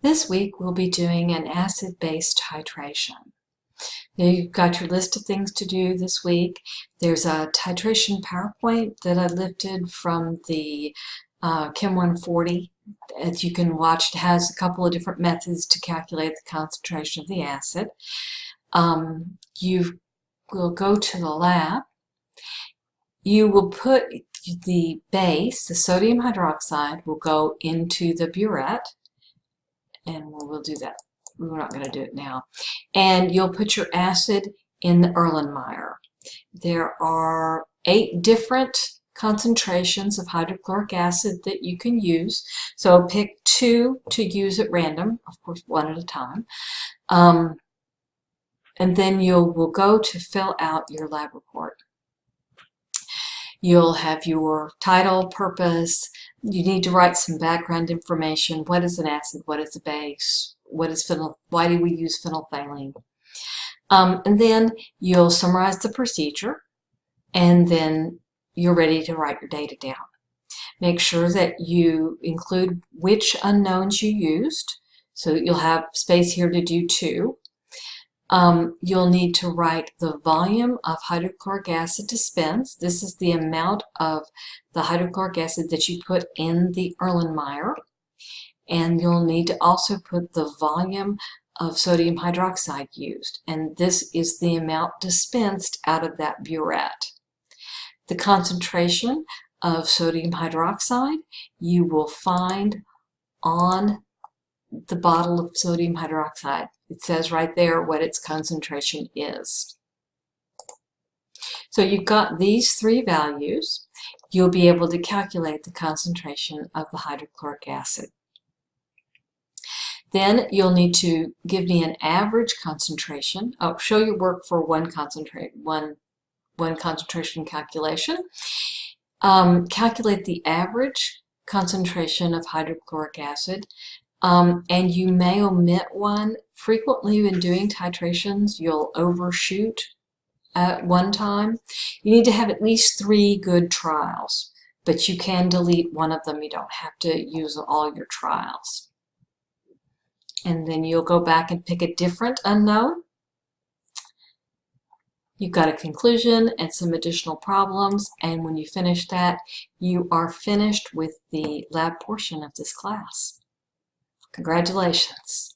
This week we'll be doing an acid-base titration. Now you've got your list of things to do this week. There's a titration PowerPoint that I lifted from the Chem 140. As you can watch, it has a couple of different methods to calculate the concentration of the acid. You will go to the lab. You will put the base, the sodium hydroxide, will go into the burette. And we'll do that. We're not going to do it now. And you'll put your acid in the Erlenmeyer. There are 8 different concentrations of hydrochloric acid that you can use. So pick 2 to use at random, of course 1 at a time. And then will go to fill out your lab report. You'll have your title, purpose. You need to write some background information. What is an acid? What is a base? What is phenyl? Why do we use phenolphthalein? And then you'll summarize the procedure, and then you're ready to write your data down. Make sure that you include which unknowns you used, so that you'll have space here to do 2. You'll need to write the volume of hydrochloric acid dispensed. This is the amount of the hydrochloric acid that you put in the Erlenmeyer. And you'll need to also put the volume of sodium hydroxide used. And this is the amount dispensed out of that burette. The concentration of sodium hydroxide you will find on the bottle of sodium hydroxide. It says right there what its concentration is. So you've got these 3 values. You'll be able to calculate the concentration of the hydrochloric acid. Then you'll need to give me an average concentration. I'll show your work for one concentration calculation. Calculate the average concentration of hydrochloric acid. And you may omit one. Frequently when doing titrations, you'll overshoot at one time. You need to have at least 3 good trials, but you can delete one of them. You don't have to use all your trials. And then you'll go back and pick a different unknown. You've got a conclusion and some additional problems, and when you finish that, you are finished with the lab portion of this class. Congratulations.